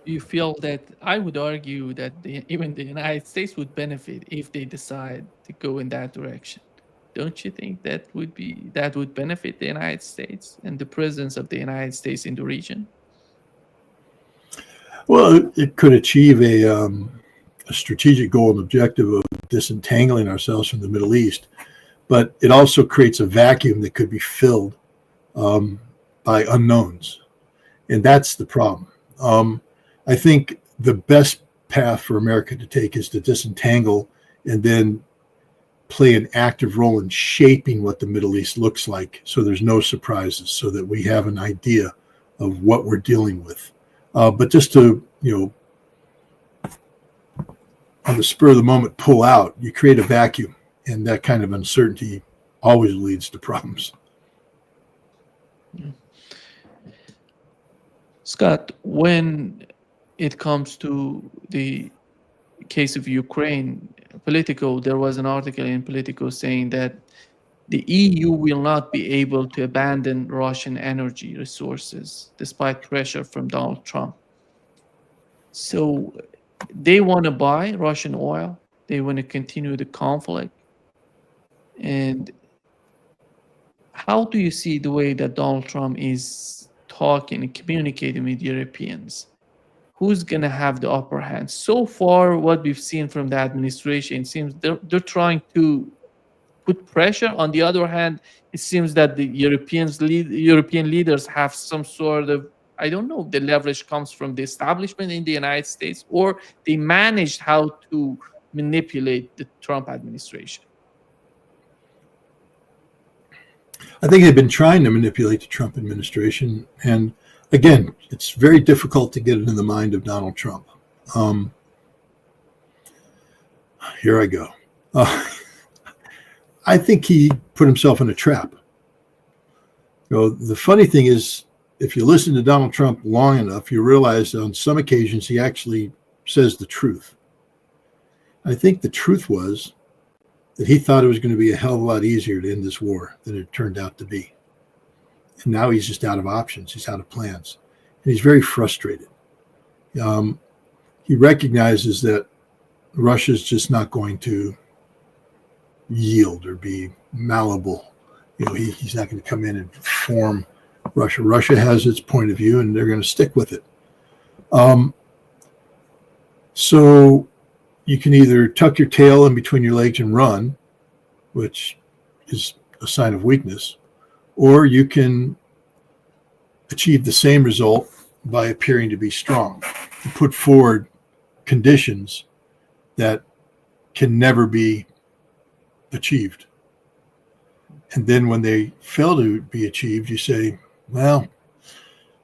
you feel that I would argue that even the United States would benefit if they decide to go in that direction. Don't you think that would benefit the United States and the presence of the United States in the region? Well, it could achieve a strategic goal and objective of disentangling ourselves from the Middle East, but it also creates a vacuum that could be filled by unknowns. And that's the problem. I think the best path for America to take is to disentangle and then play an active role in shaping what the Middle East looks like so there's no surprises, so that we have an idea of what we're dealing with. But just to, on the spur of the moment, pull out, you create a vacuum, and that kind of uncertainty always leads to problems. Scott, when it comes to the case of Ukraine, Politico, there was an article in Politico saying that the EU will not be able to abandon Russian energy resources despite pressure from Donald Trump. So they want to buy Russian oil. They want to continue the conflict. And how do you see the way that Donald Trump is talking and communicating with Europeans? Who's going to have the upper hand? So far, what we've seen from the administration, it seems they're trying to put pressure. On the other hand, it seems that the European leaders have some sort of, I don't know, the leverage comes from the establishment in the United States, or they managed how to manipulate the Trump administration. I think they've been trying to manipulate the Trump administration. And again, it's very difficult to get it in the mind of Donald Trump. Here I go. I think he put himself in a trap. The funny thing is, if you listen to Donald Trump long enough, you realize that on some occasions he actually says the truth. I think the truth was that he thought it was going to be a hell of a lot easier to end this war than it turned out to be. And now he's just out of options. He's out of plans. And he's very frustrated. He recognizes that Russia's just not going to yield or be malleable. He's not going to come in and form Russia. Russia has its point of view, and they're going to stick with it. So you can either tuck your tail in between your legs and run, which is a sign of weakness, or you can achieve the same result by appearing to be strong, to put forward conditions that can never be achieved. And then when they fail to be achieved, you say, well,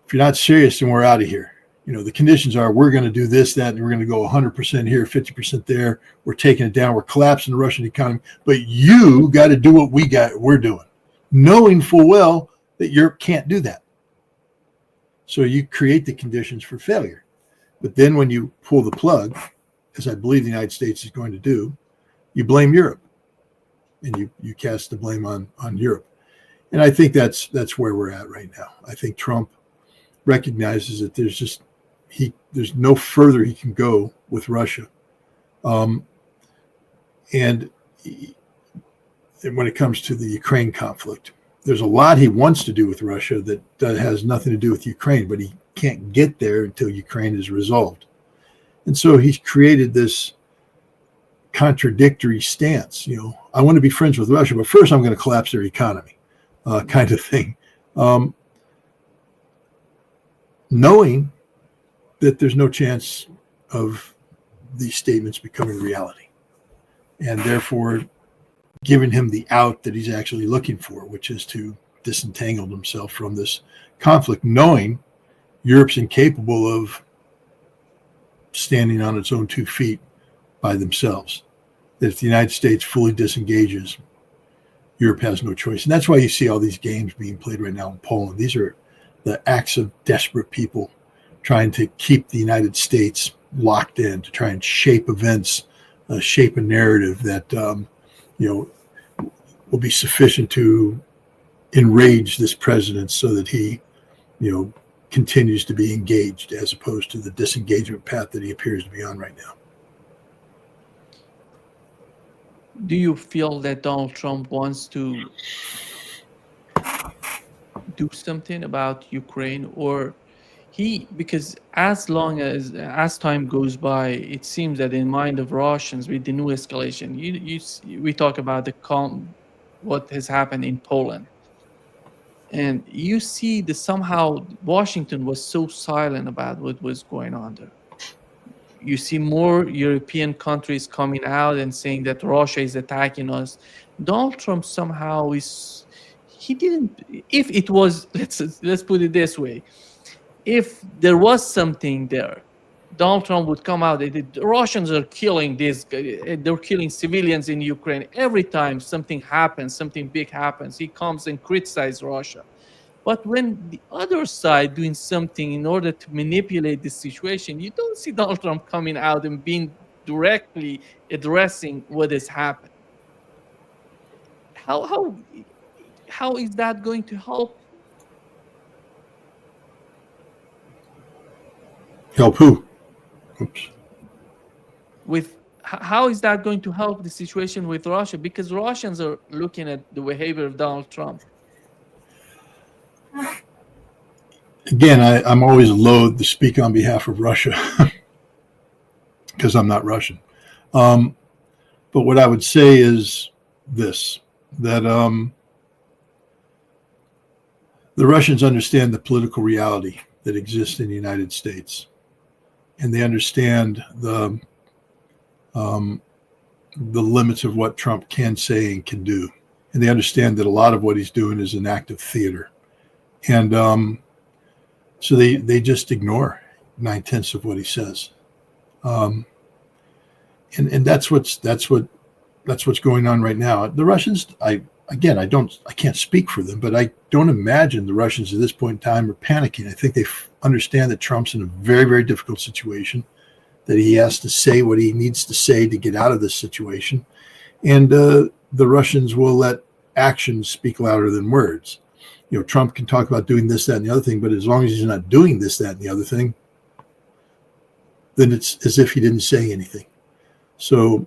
if you're not serious, then we're out of here. The conditions are, we're going to do this, that, and we're going to go 100% here, 50% there. We're taking it down. We're collapsing the Russian economy. But you got to do what we're doing, knowing full well that Europe can't do that. So you create the conditions for failure. But then when you pull the plug, as I believe the United States is going to do, you blame Europe. And you cast the blame on Europe. And I think that's where we're at right now. I think Trump recognizes that there's no further he can go with Russia. And when it comes to the Ukraine conflict, there's a lot he wants to do with Russia that has nothing to do with Ukraine, but he can't get there until Ukraine is resolved. And so he's created this contradictory stance. I want to be friends with Russia, but first I'm going to collapse their economy, kind of thing. Knowing that there's no chance of these statements becoming reality, and therefore giving him the out that he's actually looking for, which is to disentangle himself from this conflict, knowing Europe's incapable of standing on its own 2 feet by themselves. That if the United States fully disengages, Europe has no choice. And that's why you see all these games being played right now in Poland. These are the acts of desperate people trying to keep the United States locked in, to try and shape events, shape a narrative that will be sufficient to enrage this president so that he continues to be engaged as opposed to the disengagement path that he appears to be on right now. Do you feel that Donald Trump wants to do something about Ukraine, or because as long as time goes by, it seems that in mind of Russians with the new escalation, we talk about what has happened in Poland, and you see that somehow Washington was so silent about what was going on there. You see more European countries coming out and saying that Russia is attacking us. Donald Trump somehow he didn't. If it was, let's put it this way, if there was something there, Donald Trump would come out. The Russians are killing they're killing civilians in Ukraine. Every time something happens, something big happens, he comes and criticizes Russia. But when the other side doing something in order to manipulate the situation, you don't see Donald Trump coming out and being directly addressing what is happening. How how how is that going to help Help who? Oops. how is that going to help the situation with Russia? Because Russians are looking at the behavior of Donald Trump. Again, I'm always loath to speak on behalf of Russia because I'm not Russian. But what I would say is this, that the Russians understand the political reality that exists in the United States, and they understand the limits of what Trump can say and can do, and they understand that a lot of what he's doing is an act of theater, and so they just ignore 9/10 of what he says, and that's what's going on right now. The Russians, I can't speak for them, but I don't imagine the Russians at this point in time are panicking. I think they understand that Trump's in a very, very difficult situation, that he has to say what he needs to say to get out of this situation. And the Russians will let actions speak louder than words. You know, Trump can talk about doing this, that, and the other thing, but as long as he's not doing this, that, and the other thing, then it's as if he didn't say anything. So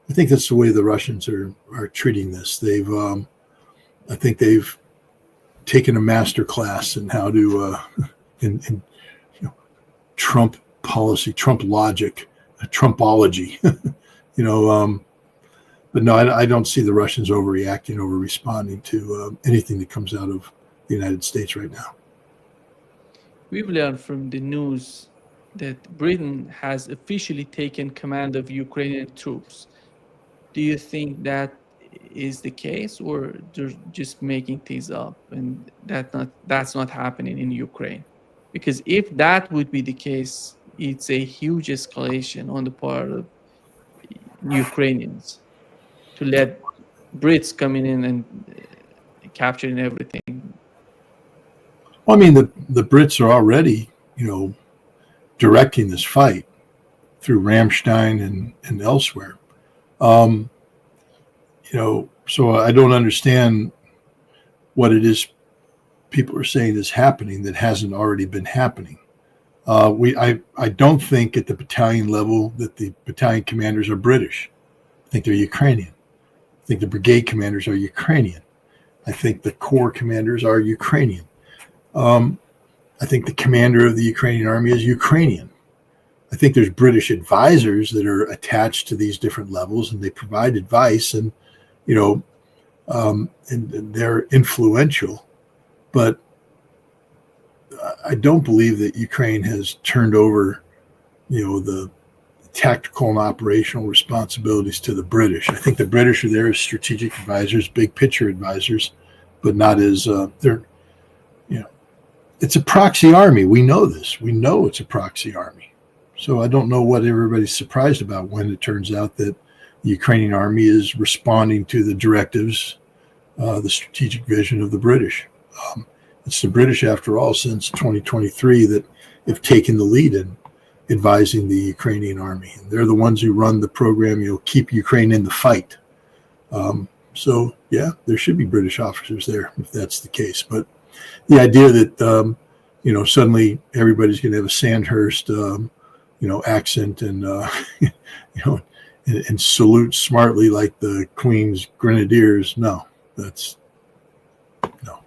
I think that's the way the Russians are treating this. I think they've taken a master class in how to, in Trump policy, Trump logic, Trumpology, but no, I don't see the Russians overreacting, over responding to anything that comes out of the United States right now. We've learned from the news that Britain has officially taken command of Ukrainian troops. Do you think that is the case, or they're just making things up and that's not happening in Ukraine? Because if that would be the case, it's a huge escalation on the part of Ukrainians to let Brits coming in and capturing everything. Well, I mean, the Brits are already, directing this fight through Ramstein and elsewhere. So I don't understand what it is people are saying is happening that hasn't already been happening. I don't think at the battalion level that the battalion commanders are British. I think they're Ukrainian. I think the brigade commanders are Ukrainian. I think the corps commanders are Ukrainian. I think the commander of the Ukrainian army is Ukrainian. I think there's British advisors that are attached to these different levels, and they provide advice, and and they're influential. But I don't believe that Ukraine has turned over, the tactical and operational responsibilities to the British. I think the British are there as strategic advisors, big picture advisors, but not as it's a proxy army. We know this. We know it's a proxy army. So I don't know what everybody's surprised about when it turns out that the Ukrainian army is responding to the directives, the strategic vision of the British. It's the British, after all, since 2023 that have taken the lead in advising the Ukrainian army. And they're the ones who run the program, keep Ukraine in the fight. So, yeah, there should be British officers there if that's the case. But the idea that suddenly everybody's going to have a Sandhurst, accent and, and salute smartly like the Queen's Grenadiers. No, that's no.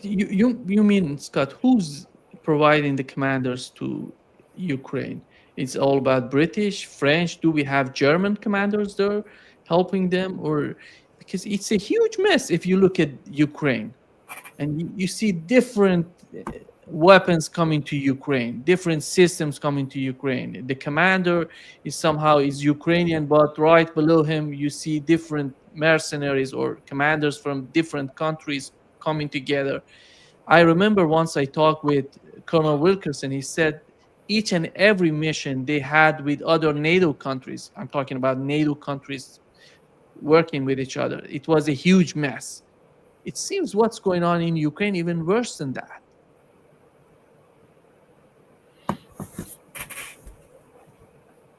You mean, Scott, who's providing the commanders to Ukraine? It's all about British, French. Do we have German commanders there helping them? Or because it's a huge mess if you look at Ukraine and you see different weapons coming to Ukraine, different systems coming to Ukraine. The commander is Ukrainian, but right below him you see different mercenaries or commanders from different countries coming together. I remember once I talked with Colonel Wilkerson. He said each and every mission they had with other NATO countries, I'm talking about NATO countries working with each other, it was a huge mess. It seems what's going on in Ukraine even worse than that.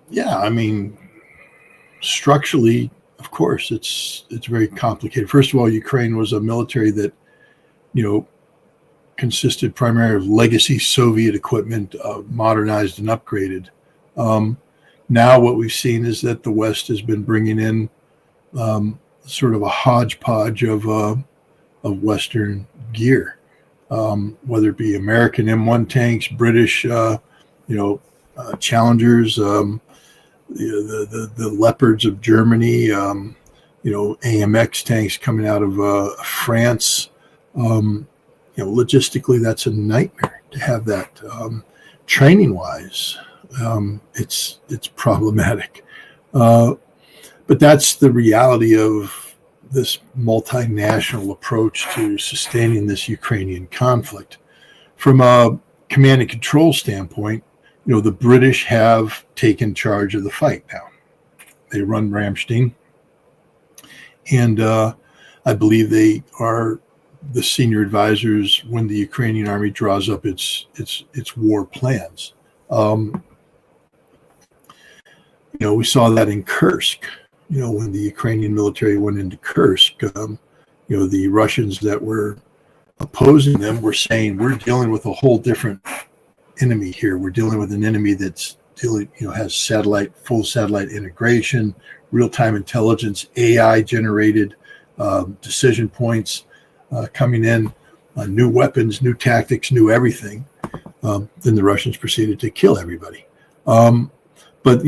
Yeah, I mean, structurally, of course, it's very complicated. First of all, Ukraine was a military that, consisted primarily of legacy Soviet equipment, modernized and upgraded. Now, what we've seen is that the West has been bringing in sort of a hodgepodge of Western gear, whether it be American M1 tanks, British, Challengers, the Leopards of Germany, AMX tanks coming out of France. Logistically, that's a nightmare to have that. Training wise, it's problematic. But that's the reality of this multinational approach to sustaining this Ukrainian conflict. From a command and control standpoint, the British have taken charge of the fight now. They run Ramstein, and I believe they are the senior advisors when the Ukrainian army draws up its war plans. We saw that in Kursk. When the Ukrainian military went into Kursk, the Russians that were opposing them were saying, we're dealing with a whole different enemy here. We're dealing with an enemy that's has full satellite integration, real-time intelligence, AI generated decision points coming in, new weapons, new tactics, new everything. Then the Russians proceeded to kill everybody. But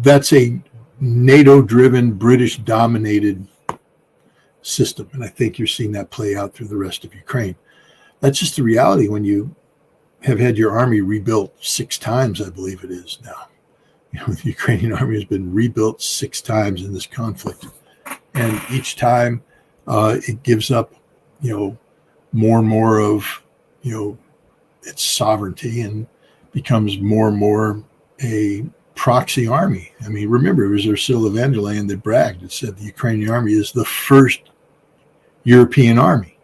that's a NATO-driven, British-dominated system, and I think you're seeing that play out through the rest of Ukraine. That's just the reality when you have had your army rebuilt 6 times, I believe it is now. The Ukrainian army has been rebuilt 6 times in this conflict, and each time it gives up, more and more of, its sovereignty and becomes more and more a proxy army. I mean, remember, it was Ursula von der Leyen that bragged and said the Ukrainian army is the first European army.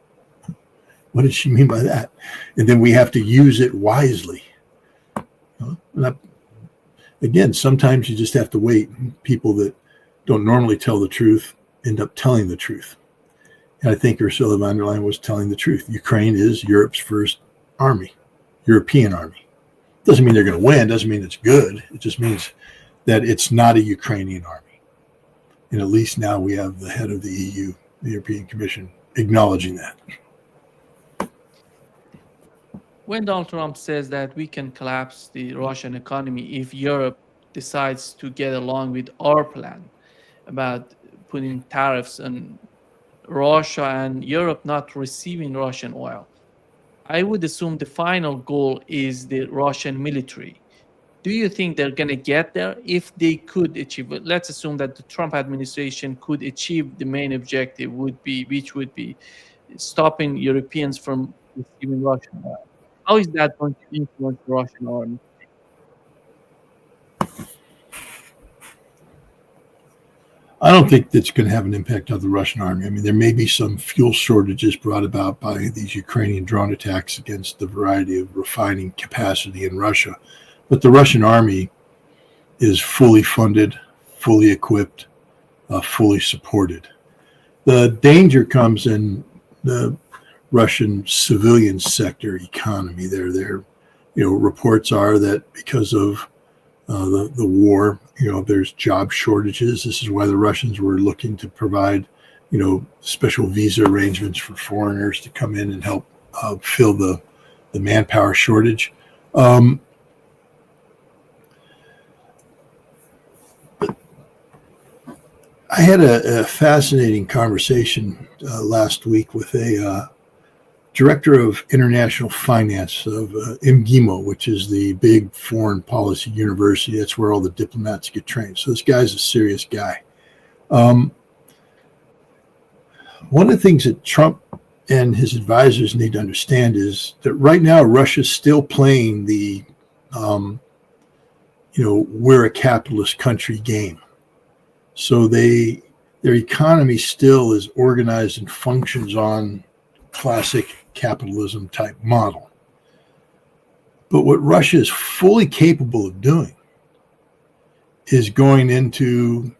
What did she mean by that? And then we have to use it wisely. Again, sometimes you just have to wait. People that don't normally tell the truth end up telling the truth. And I think Ursula von der Leyen was telling the truth. Ukraine is Europe's first army, European army. Doesn't mean they're going to win. Doesn't mean it's good. It just means that it's not a Ukrainian army. And at least now we have the head of the EU, the European Commission, acknowledging that. When Donald Trump says that we can collapse the Russian economy if Europe decides to get along with our plan about putting tariffs on Russia and Europe not receiving Russian oil, I would assume the final goal is the Russian military. Do you think they're going to get there? If they could achieve it, let's assume that the Trump administration could achieve the main objective, which would be stopping Europeans from receiving Russian oil. How is that going to influence the Russian army? I don't think that's going to have an impact on the Russian army. I mean, there may be some fuel shortages brought about by these Ukrainian drone attacks against the variety of refining capacity in Russia. But the Russian army is fully funded, fully equipped, fully supported. The danger comes in the Russian civilian sector economy. Reports are that because of the war, there's job shortages. This is why the Russians were looking to provide, special visa arrangements for foreigners to come in and help fill the manpower shortage. I had a fascinating conversation last week with a director of international finance of MGIMO, which is the big foreign policy university. That's where all the diplomats get trained. So this guy's a serious guy. One of the things that Trump and his advisors need to understand is that right now Russia's still playing the, we're a capitalist country game. So their economy still is organized and functions on classic capitalism type model. But what Russia is fully capable of doing is going into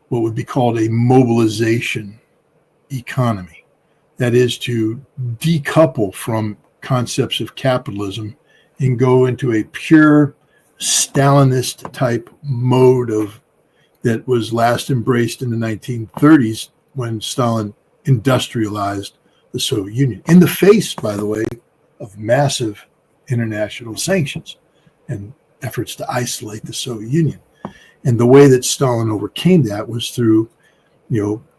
what would be called a mobilization economy. That is to decouple from concepts of capitalism and go into a pure Stalinist type mode that was last embraced in the 1930s when Stalin industrialized the Soviet Union, in the face, by the way, of massive international sanctions and efforts to isolate the Soviet Union. And the way that Stalin overcame that was through,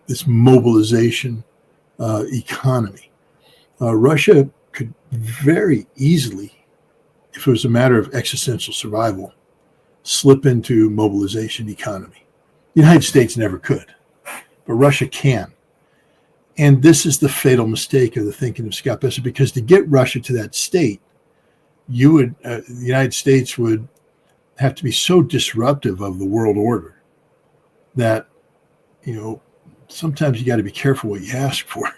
this mobilization economy. Russia could very easily, if it was a matter of existential survival, slip into mobilization economy. The United States never could, but Russia can. And this is the fatal mistake of the thinking of Scott Besser, because to get Russia to that state, the United States would have to be so disruptive of the world order that, sometimes you got to be careful what you ask for.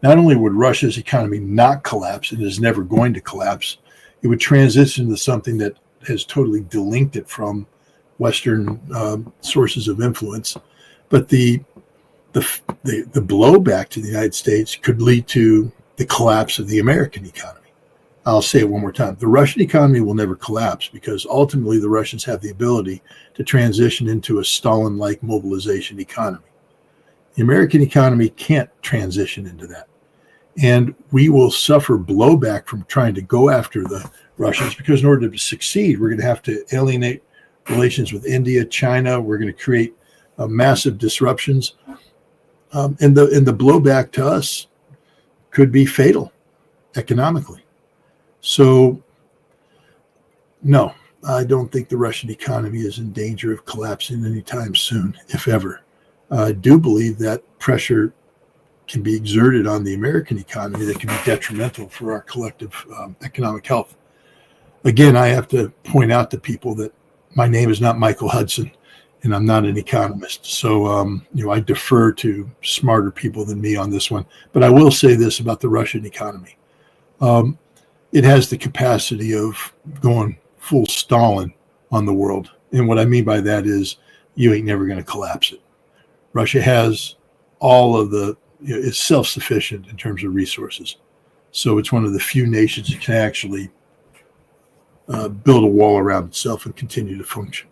Not only would Russia's economy not collapse, and is never going to collapse, it would transition to something that has totally delinked it from Western sources of influence. But the blowback to the United States could lead to the collapse of the American economy. I'll say it one more time. The Russian economy will never collapse because ultimately the Russians have the ability to transition into a Stalin-like mobilization economy. The American economy can't transition into that. And we will suffer blowback from trying to go after the Russians because in order to succeed, we're going to have to alienate relations with India, China. We're going to create massive disruptions. And the blowback to us could be fatal economically. So, no, I don't think the Russian economy is in danger of collapsing anytime soon, if ever. I do believe that pressure can be exerted on the American economy that can be detrimental for our collective economic health. Again, I have to point out to people that my name is not Michael Hudson, and I'm not an economist. So, I defer to smarter people than me on this one. But I will say this about the Russian economy. It has the capacity of going full Stalin on the world. And what I mean by that is you ain't never going to collapse it. Russia has all of it's self-sufficient in terms of resources. So it's one of the few nations that can actually build a wall around itself and continue to function.